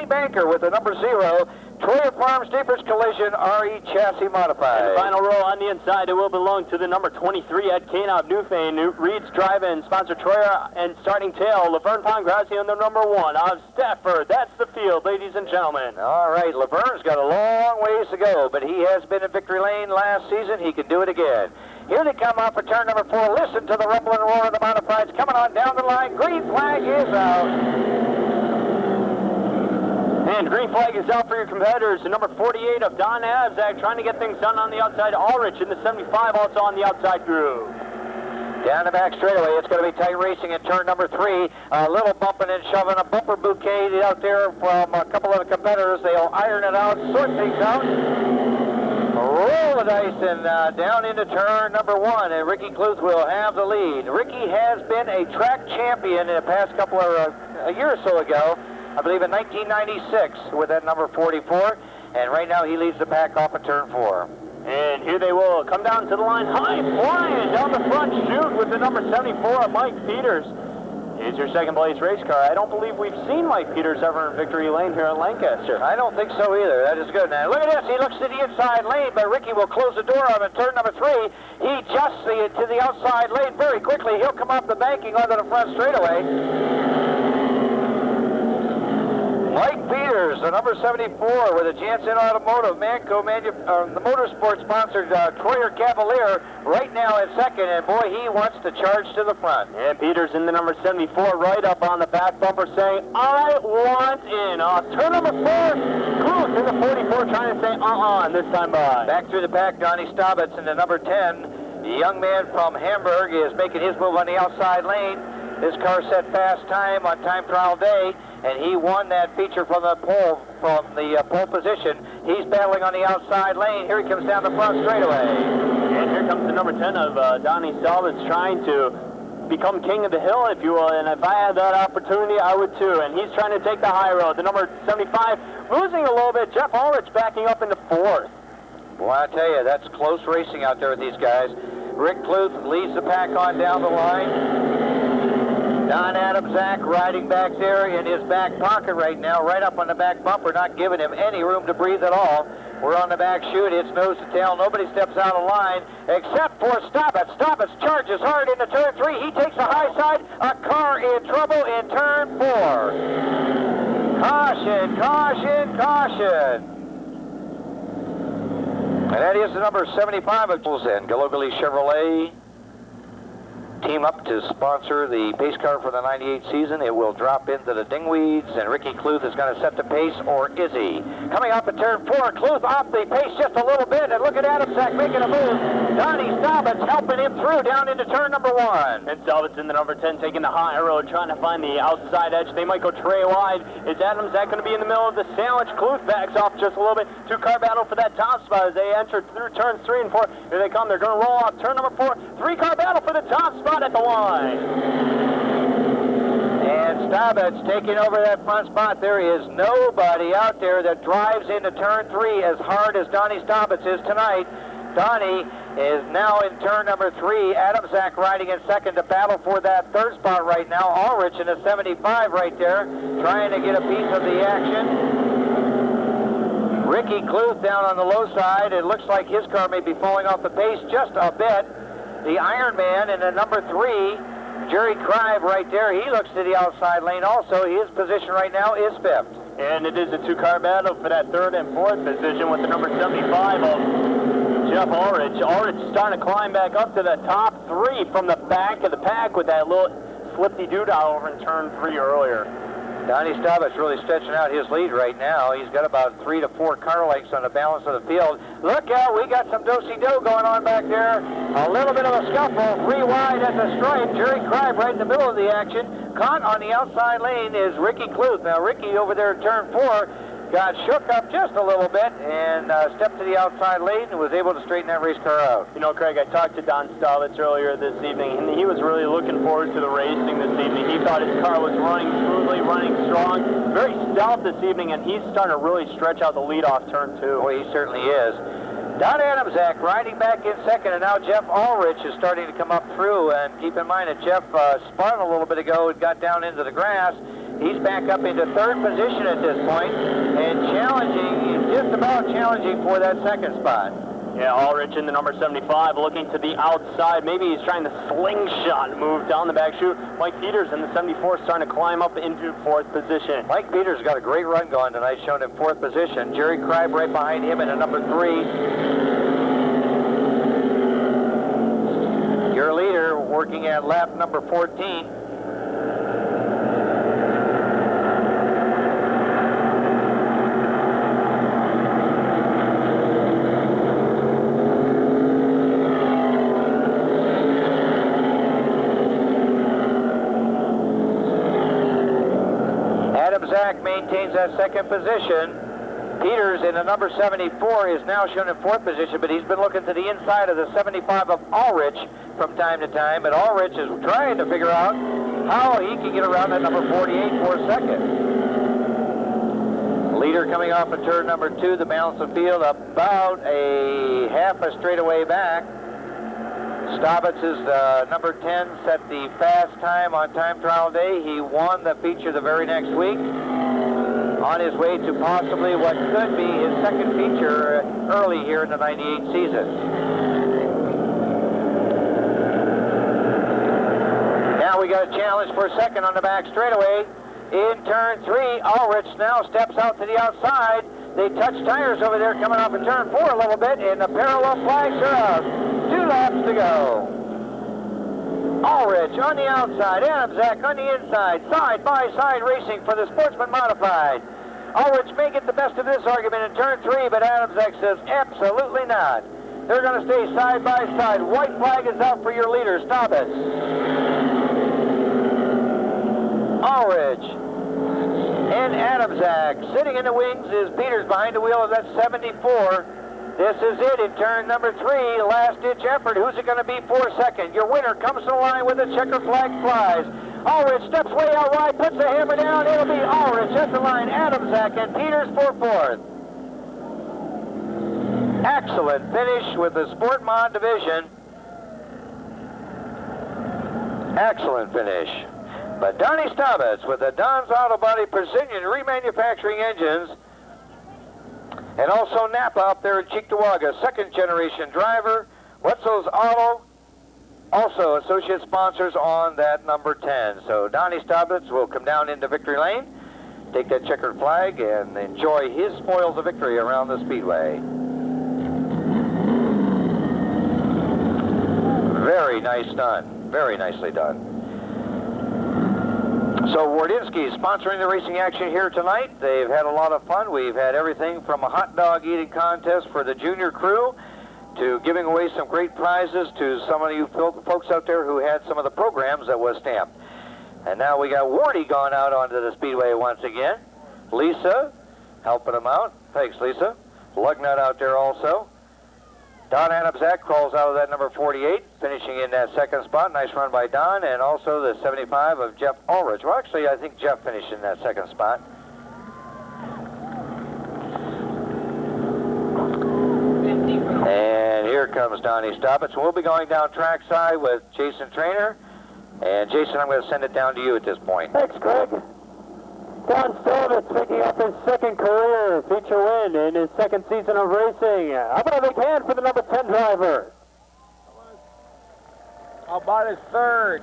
Tony Banker with the number 0. Troyer Farms Deepers Collision RE Chassis Modified. And the final row on the inside, it will belong to the number 23 at Canop Newfane. Reed's Drive-In, sponsor Troyer, and starting tail, Laverne Pongrassi on the number 1 of Stafford. That's the field, ladies and gentlemen. All right, Laverne's got a long ways to go, but he has been in victory lane last season. He can do it again. Here they come off for turn number 4. Listen to the rumble and roar of the modifieds coming on down the line. Green flag is out. And green flag is out for your competitors. The number 48 of Don Abzak trying to get things done on the outside. Ulrich in the 75 also on the outside groove. Down the back straightaway, it's going to be tight racing in turn number 3. A little bumping and shoving, a bumper bouquet out there from a couple of the competitors. They'll iron it out, sort things out. Roll the dice and down into turn number 1, and Ricky Kluth will have the lead. Ricky has been a track champion in the past couple of a year or so ago. I believe in 1996 with that number 44, and right now he leads the pack off of turn 4. And here they will come down to the line, high flying down the front chute with the number 74 of Mike Peters. Here's your second place race car. I don't believe we've seen Mike Peters ever in victory lane here at Lancaster. I don't think so either. That is good. Now look at this. He looks to the inside lane, but Ricky will close the door on him in turn number 3. He adjusts to the outside lane very quickly. He'll come off the banking onto the front straightaway. Mike Peters, the number 74 with a Jansen Automotive, Manco the motorsport sponsored Troyer Cavalier right now in second, and boy, he wants to charge to the front. And Peters in the number 74 right up on the back bumper saying, I want in. Turn number 4, Kluth in the 44 trying to say this time by. Back through the pack, Donnie Staubitz in the number 10. The young man from Hamburg is making his move on the outside lane. His car set fast time on time trial day, and he won that feature from the pole position. He's battling on the outside lane. Here he comes down the front straightaway. And here comes the number 10 of Donnie Staubitz trying to become king of the hill, if you will, and if I had that opportunity, I would too. And he's trying to take the high road. The number 75 losing a little bit. Jeff Ulrich backing up into 4th. Well, I tell you, that's close racing out there with these guys. Rick Kluth leads the pack on down the line. Don Abzak riding back there in his back pocket right now, right up on the back bumper, not giving him any room to breathe at all. We're on the back chute. It's nose to tail. Nobody steps out of line except for Staubitz. Staubitz charges hard into turn 3. He takes the high side. A car in trouble in turn 4. Caution, caution, caution. And that is the number 75 of Gallogly Chevrolet. Team up to sponsor the pace car for the 98 season. It will drop into the dingweeds, and Ricky Kluth is going to set the pace, or is he? Coming up at turn 4, Kluth off the pace just a little bit, and look at Abzak making a move. Donnie Staubitz helping him through down into turn number 1. And Staubitz in the number 10 taking the high road, trying to find the outside edge. They might go tray wide. Is Abzak going to be in the middle of the sandwich? Kluth backs off just a little bit. 2-car battle for that top spot as they enter through turns 3 and 4. Here they come. They're going to roll off turn number 4. 3-car battle for the top spot at the line. And Staubitz taking over that front spot. There is nobody out there that drives into turn 3 as hard as Donnie Staubitz is tonight. Donnie is now in turn number 3. Abzak riding in second to battle for that third spot right now. Ulrich in the 75 right there, trying to get a piece of the action. Ricky Kluth down on the low side. It looks like his car may be falling off the pace just a bit. The Iron Man in the number 3, Jerry Krive right there. He looks to the outside lane also. His position right now is 5th. And it is a 2-car battle for that 3rd and 4th position with the number 75 of Jeff Ulrich. Ulrich starting to climb back up to the top 3 from the back of the pack with that little flip-de-doo-dah over in turn 3 earlier. Donnie Staubitz really stretching out his lead right now. He's got about 3 to 4 car lengths on the balance of the field. Look out, we got some do-si-do going on back there. A little bit of a scuffle, 3 wide at the stripe. Jerry Krive right in the middle of the action. Caught on the outside lane is Ricky Kluth. Now Ricky over there in turn 4 got shook up just a little bit and stepped to the outside lane and was able to straighten that race car out. You know, Craig, I talked to Don Staubitz earlier this evening, and he was really looking forward to the racing this evening. He thought his car was running smoothly, running strong, very stout this evening, and he's starting to really stretch out the lead off turn 2. Oh, he certainly is. Don Abzak riding back in second, and now Jeff Ulrich is starting to come up through. And keep in mind that Jeff spun a little bit ago and got down into the grass. He's back up into third position at this point and challenging, just about challenging for that second spot. Yeah, Ulrich in the number 75 looking to the outside. Maybe he's trying to slingshot move down the back chute. Mike Peters in the 74 starting to climb up into fourth position. Mike Peters got a great run going tonight, shown in fourth position. Jerry Kribe right behind him in a number 3. Your leader working at lap number 14. Zach maintains that second position. Peters in the number 74 is now shown in fourth position, but he's been looking to the inside of the 75 of Ulrich from time to time, but Ulrich is trying to figure out how he can get around that number 48 for a second. Leader coming off of turn number 2, the balance of field about a half a straightaway back. Stabitz's number 10 set the fast time on time trial day. He won the feature the very next week, on his way to possibly what could be his second feature early here in the 98 season. Now we got a challenge for a second on the back straightaway. In turn 3, Ulrich now steps out to the outside. They touch tires over there coming off of turn 4 a little bit, and the parallel flags are out. 2 laps to go. Ulrich on the outside, Adamczak on the inside, side-by-side racing for the Sportsman Modified. Ulrich may get the best of this argument in turn 3, but Adamczak says absolutely not. They're going to stay side-by-side. White flag is out for your leader, Stabitz. Ulrich and Adamczak. Sitting in the wings is Peters behind the wheel of that 74. This is it in turn number 3, last-ditch effort. Who's it going to be for second? Your winner comes to the line with a checkered flag flies. Ulrich steps way out wide, puts the hammer down. It'll be Ulrich at the line, Adamczak, and Peters for fourth. Excellent finish with the Sport Mod division. Excellent finish. But Donnie Stabitz with the Don's Auto Body Precision Remanufacturing Engines, and also Napa up there in Cheektowaga, second generation driver. Wetzel's Auto, also associate sponsors on that number 10. So Donnie Stabitz will come down into victory lane, take that checkered flag, and enjoy his spoils of victory around the Speedway. Very nice done. Very nicely done. So Wardinsky is sponsoring the racing action here tonight. They've had a lot of fun. We've had everything from a hot dog eating contest for the junior crew to giving away some great prizes to some of you folks out there who had some of the programs that was stamped. And now we got Wardy gone out onto the Speedway once again. Lisa helping him out. Thanks, Lisa. Lugnut out there also. Don Adamczak crawls out of that number 48, finishing in that second spot. Nice run by Don, and also the 75 of Jeff Ulrich. Well, actually, I think Jeff finished in that second spot. And here comes Donnie Stabitz. We'll be going down trackside with Jason Trainer. And Jason, I'm going to send it down to you at this point. Thanks, Craig. Don Stabitz picking up his second career feature win in his second season of racing. How about a big hand for the number 10 driver? How about his third?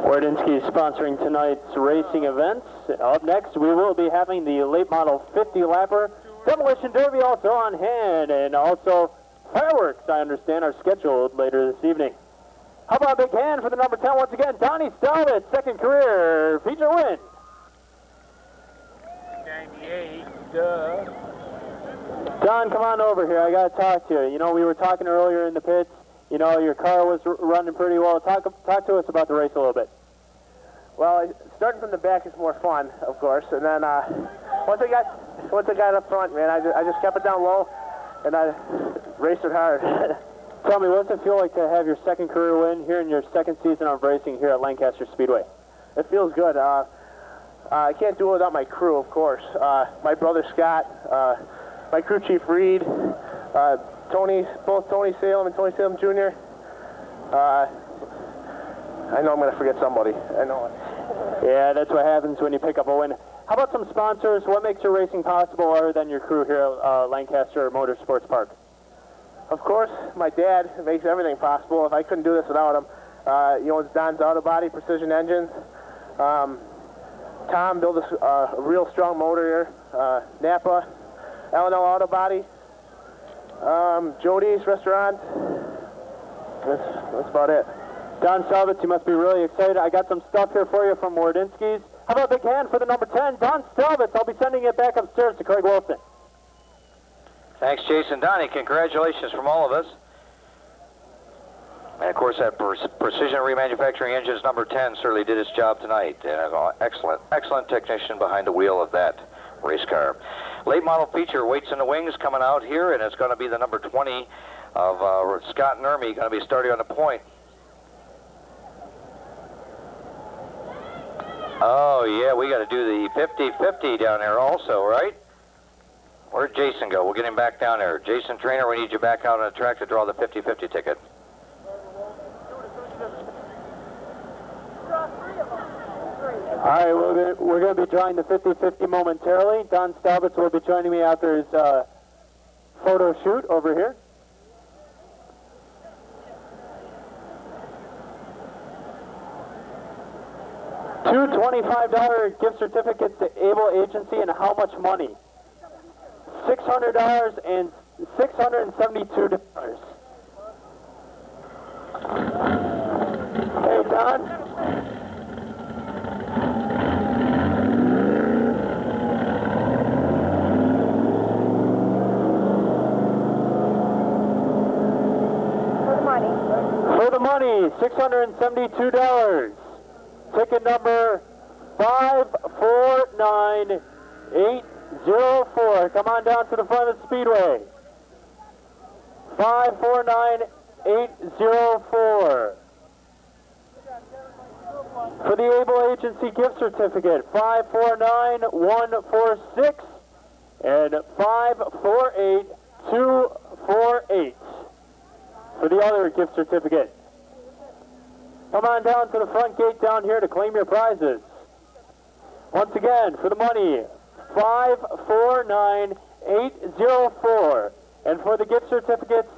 Wardinsky is sponsoring tonight's racing events. Up next, we will be having the late model 50-lapper Demolition Derby also on hand, and also fireworks, I understand, are scheduled later this evening. How about a big hand for the number 10 once again, Donnie Stabitz, second career feature win. 98, duh. Don, come on over here. I got to talk to you. You know, we were talking earlier in the pits. You know, your car was running pretty well. Talk to us about the race a little bit. Well, starting from the back is more fun, of course, and then once I got up front, man, I just kept it down low, and I raced it hard. Tell me, what does it feel like to have your second career win here in your second season of racing here at Lancaster Speedway? It feels good. I can't do it without my crew, of course. My brother Scott, my crew chief Reed, both Tony Salem and Tony Salem Jr., I know I'm going to forget somebody. I know it. Yeah, that's what happens when you pick up a win. How about some sponsors? What makes your racing possible other than your crew here at Lancaster Motorsports Park? Of course, my dad makes everything possible. If I couldn't do this without him, he owns Don's Auto Body, Precision Engines. Tom built a real strong motor here. Napa, L&L Auto Body, Jody's Restaurant. That's about it. Don Stalbitz, you must be really excited. I got some stuff here for you from Wardinski's. How about a big hand for the number 10, Don Stalbitz? I'll be sending it back upstairs to Craig Wilson. Thanks, Jason. Donnie, congratulations from all of us. And of course, that Precision Remanufacturing Engines number 10 certainly did its job tonight. And an excellent technician behind the wheel of that race car. Late model feature, Weights in the Wings, coming out here, and it's going to be the number 20 of Scott Nermy, going to be starting on the point. Oh, yeah, we got to do the 50-50 down there also, right? Where'd Jason go? We'll get him back down there. Jason Trainer, we need you back out on the track to draw the 50-50 ticket. All right, we're going to be drawing the 50-50 momentarily. Don Stalbitz will be joining me after his photo shoot over here. Two $25 gift certificates to Able Agency, and how much money? $600 and $672. Hey, Don. For the money, $672. Ticket number 549804. Come on down to the front of the Speedway. 549804. For the Able Agency gift certificate, 549146 and 548248. For the other gift certificate. Come on down to the front gate down here to claim your prizes. Once again, for the money, 549804. And for the gift certificates,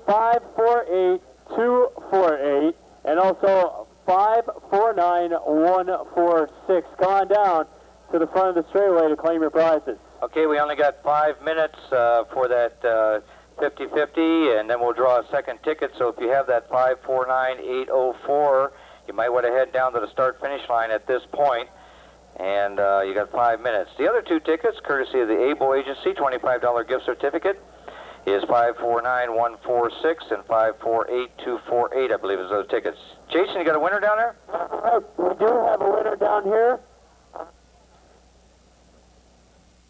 548248. And also 549146. Come on down to the front of the straightaway to claim your prizes. Okay, we only got 5 minutes for that 50-50, and then we'll draw a second ticket. So if you have that 549804, you might want to head down to the start-finish line at this point, and you got 5 minutes. The other two tickets, courtesy of the Able Agency, $25 gift certificate, is 549146 and 548248, I believe, is those tickets. Jason, you got a winner down there? We do have a winner down here.